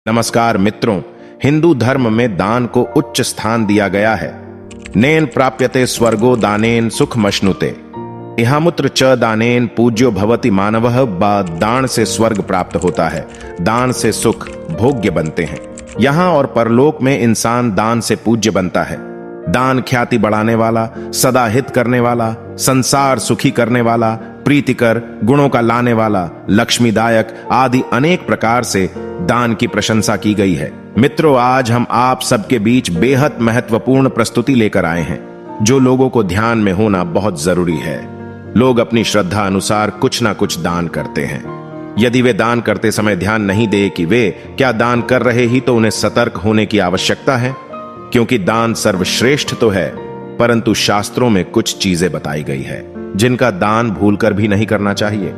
नमस्कार मित्रों, हिंदू धर्म में दान को उच्च स्थान दिया गया है। नेन प्राप्यते स्वर्गो दानेन सुखमश्नुते, इहामुत्र च दानेन पूज्यो भवति मानवः। दान से स्वर्ग प्राप्त होता है, दान से सुख भोग्य बनते हैं। यहाँ और परलोक में इंसान दान से पूज्य बनता है। दान ख्याति बढ़ाने वाला, सदा हित करने वाला, संसार सुखी करने वाला, प्रीतिकर, गुणों का लाने वाला, लक्ष्मीदायक आदि अनेक प्रकार से दान की प्रशंसा की गई है। मित्रों, आज हम आप सबके बीच बेहद महत्वपूर्ण प्रस्तुति लेकर आए हैं, जो लोगों को ध्यान में होना बहुत जरूरी है। लोग अपनी श्रद्धा अनुसार कुछ ना कुछ दान करते हैं। यदि वे दान करते समय ध्यान नहीं दे कि वे क्या दान कर रहे ही, तो उन्हें सतर्क होने की आवश्यकता है, क्योंकि दान सर्वश्रेष्ठ तो है, परंतु शास्त्रों में कुछ चीजें बताई गई है जिनका दान भूलकर भी नहीं करना चाहिए।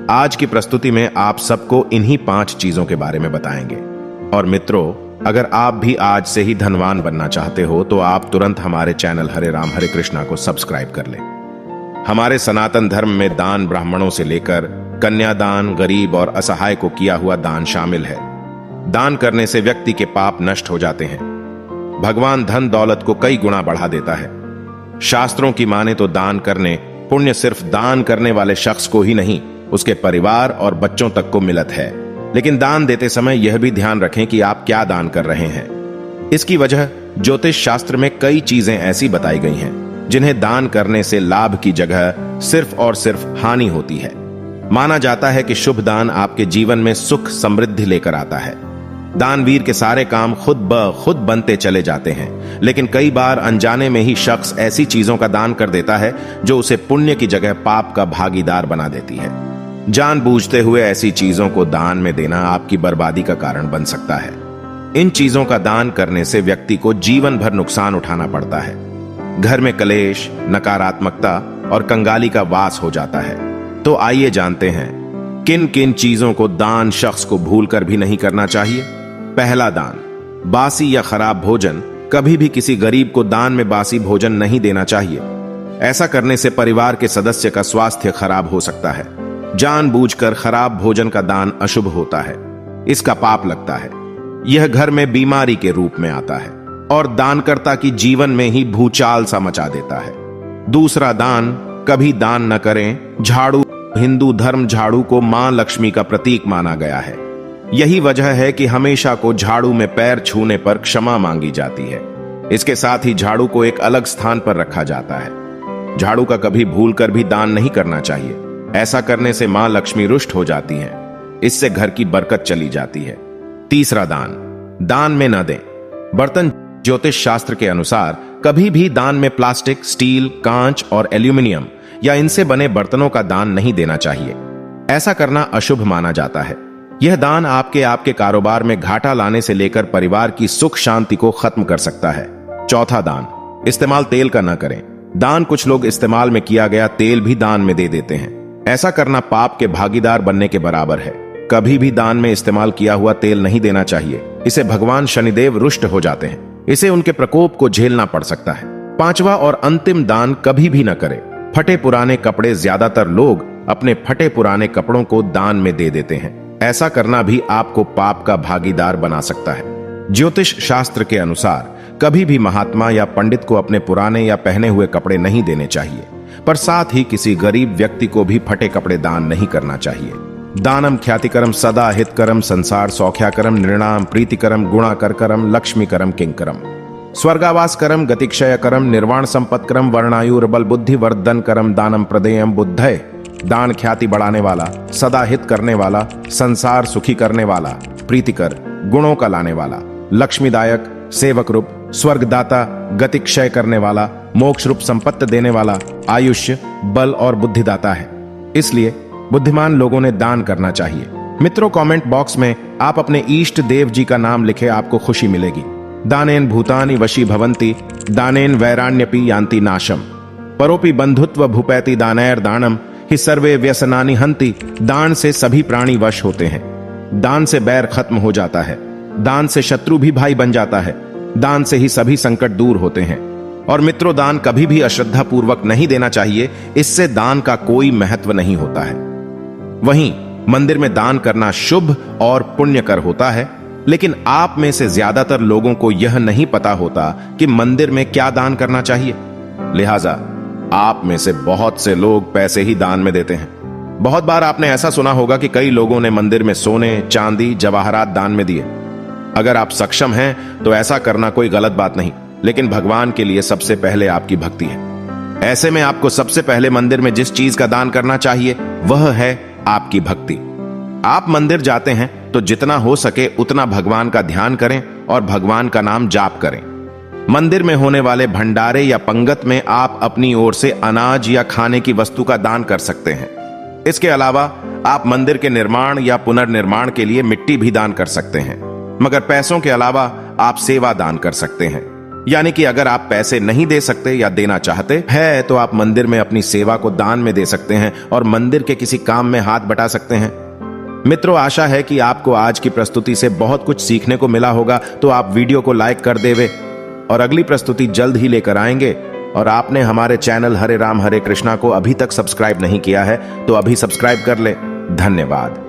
आज की प्रस्तुति में आप सबको इन्हीं 5 चीजों के बारे में बताएंगे। और मित्रों, अगर आप भी आज से ही धनवान बनना चाहते हो तो आप तुरंत हमारे चैनल हरे राम हरे कृष्णा को सब्सक्राइब कर लें। हमारे सनातन धर्म में दान ब्राह्मणों से लेकर कन्यादान, गरीब और असहाय को किया हुआ दान शामिल है। दान करने से व्यक्ति के पाप नष्ट हो जाते हैं। भगवान धन दौलत को कई गुना बढ़ा देता है। शास्त्रों की माने तो दान करने पुण्य सिर्फ दान करने वाले शख्स को ही नहीं, उसके परिवार और बच्चों तक को मिलत है। लेकिन दान देते समय यह भी ध्यान रखें कि आप क्या दान कर रहे हैं। इसकी वजह ज्योतिष शास्त्र में कई चीजें ऐसी बताई गई हैं जिन्हें दान करने से लाभ की जगह सिर्फ और सिर्फ हानि होती है। माना जाता है कि शुभ दान आपके जीवन में सुख समृद्धि लेकर आता है। दानवीर के सारे काम खुद ब खुद बनते चले जाते हैं, लेकिन कई बार अनजाने में ही शख्स ऐसी चीजों का दान कर देता है जो उसे पुण्य की जगह पाप का भागीदार बना देती है। जानबूझते हुए ऐसी चीजों को दान में देना आपकी बर्बादी का कारण बन सकता है। इन चीजों का दान करने से व्यक्ति को जीवन भर नुकसान उठाना पड़ता है। घर में कलेश, नकारात्मकता और कंगाली का वास हो जाता है। तो आइए जानते हैं किन किन चीजों को दान शख्स को भूलकर भी नहीं करना चाहिए। पहला दान, बासी या खराब भोजन। कभी भी किसी गरीब को दान में बासी भोजन नहीं देना चाहिए। ऐसा करने से परिवार के सदस्य का स्वास्थ्य खराब हो सकता है। जानबूझकर खराब भोजन का दान अशुभ होता है, इसका पाप लगता है। यह घर में बीमारी के रूप में आता है और दानकर्ता की जीवन में ही भूचाल सा मचा देता है। दूसरा दान, कभी दान न करें झाड़ू। हिंदू धर्म झाड़ू को मां लक्ष्मी का प्रतीक माना गया है। यही वजह है कि हमेशा को झाड़ू में पैर छूने पर क्षमा मांगी जाती है। इसके साथ ही झाड़ू को एक अलग स्थान पर रखा जाता है। झाड़ू का कभी भूलकर भी दान नहीं करना चाहिए। ऐसा करने से मां लक्ष्मी रुष्ट हो जाती हैं। इससे घर की बरकत चली जाती है। तीसरा दान, दान में न दें बर्तन। ज्योतिष शास्त्र के अनुसार कभी भी दान में प्लास्टिक, स्टील, कांच और एल्यूमिनियम या इनसे बने बर्तनों का दान नहीं देना चाहिए। ऐसा करना अशुभ माना जाता है। यह दान आपके कारोबार में घाटा लाने से लेकर परिवार की सुख शांति को खत्म कर सकता है। चौथा दान, इस्तेमाल तेल का न करें। दान कुछ लोग इस्तेमाल में किया गया तेल भी दान में दे देते हैं। ऐसा करना पाप के भागीदार बनने के बराबर है। कभी भी दान में इस्तेमाल किया हुआ तेल नहीं देना चाहिए। इसे भगवान शनिदेव रुष्ट हो जाते हैं। इसे उनके प्रकोप को झेलना पड़ सकता है। पांचवा और अंतिम दान कभी भी न करें फटे पुराने कपड़े। ज्यादातर लोग अपने फटे पुराने कपड़ों को दान में दे देते हैं। ऐसा करना भी आपको पाप का भागीदार बना सकता है। ज्योतिष शास्त्र के अनुसार कभी भी महात्मा या पंडित को अपने पुराने या पहने हुए कपड़े नहीं देने चाहिए, पर साथ ही किसी गरीब व्यक्ति को भी फटे कपड़े दान नहीं करना चाहिए। दानम ख्यातिकरम सदा हितकरम संसार सौख्याकरम निर्णाम प्रीतिकरम गुणाकरकरम लक्ष्मीकरम किंकरम स्वर्गावासकरम गतिक्षयकरम निर्वाण संपत्करम वर्णायुर्बल बुद्धि वर्धनकरम दानम प्रदेयम बुद्धय। दान ख्याति बढ़ाने वाला, सदा हित करने वाला, संसार सुखी करने वाला, प्रीतिकर, गुणों का लाने वाला, लक्ष्मीदायक, सेवक रूप, स्वर्गदाता, गतिक्षय करने वाला, मोक्ष रूप संपत्ति देने वाला, आयुष्य, बल और बुद्धिदाता है। इसलिए बुद्धिमान लोगों ने दान करना चाहिए। मित्रों, कमेंट बॉक्स में आप अपने इष्ट देव जी का नाम लिखे, आपको खुशी मिलेगी। दानेन भूतानि वशी भवंती, दानेन वैराण्यपि यान्ति नाशम, परोपि बंधुत्व भूपैति दानैर दानम ही सर्वे व्यसनानि हंति। दान से सभी प्राणी वश होते हैं। दान से बैर खत्म हो जाता है। दान से शत्रु भी भाई बन जाता है। दान से ही सभी संकट दूर होते हैं। और मित्रों, दान कभी भी अश्रद्धा पूर्वक नहीं देना चाहिए। इससे दान का कोई महत्व नहीं होता है। वहीं मंदिर में दान करना शुभ और पुण्यकर होता है। लेकिन आप में से ज्यादातर लोगों को यह नहीं पता होता कि मंदिर में क्या दान करना चाहिए। लिहाजा आप में से बहुत से लोग पैसे ही दान में देते हैं। बहुत बार आपने ऐसा सुना होगा कि कई लोगों ने मंदिर में सोने, चांदी, जवाहरात दान में दिए। अगर आप सक्षम हैं तो ऐसा करना कोई गलत बात नहीं, लेकिन भगवान के लिए सबसे पहले आपकी भक्ति है। ऐसे में आपको सबसे पहले मंदिर में जिस चीज का दान करना चाहिए वह है आपकी भक्ति। आप मंदिर जाते हैं तो जितना हो सके उतना भगवान का ध्यान करें और भगवान का नाम जाप करें। मंदिर में होने वाले भंडारे या पंगत में आप अपनी ओर से अनाज या खाने की वस्तु का दान कर सकते हैं। इसके अलावा आप मंदिर के निर्माण या पुनर्निर्माण के लिए मिट्टी भी दान कर सकते हैं, मगर पैसों के अलावा आप सेवा दान कर सकते हैं। यानी कि अगर आप पैसे नहीं दे सकते या देना चाहते हैं तो आप मंदिर में अपनी सेवा को दान में दे सकते हैं और मंदिर के किसी काम में हाथ बटा सकते हैं। मित्रों, आशा है कि आपको आज की प्रस्तुति से बहुत कुछ सीखने को मिला होगा, तो आप वीडियो को लाइक कर देवे और अगली प्रस्तुति जल्द ही लेकर आएंगे। और आपने हमारे चैनल हरे राम हरे कृष्णा को अभी तक सब्सक्राइब नहीं किया है तो अभी सब्सक्राइब कर ले। धन्यवाद।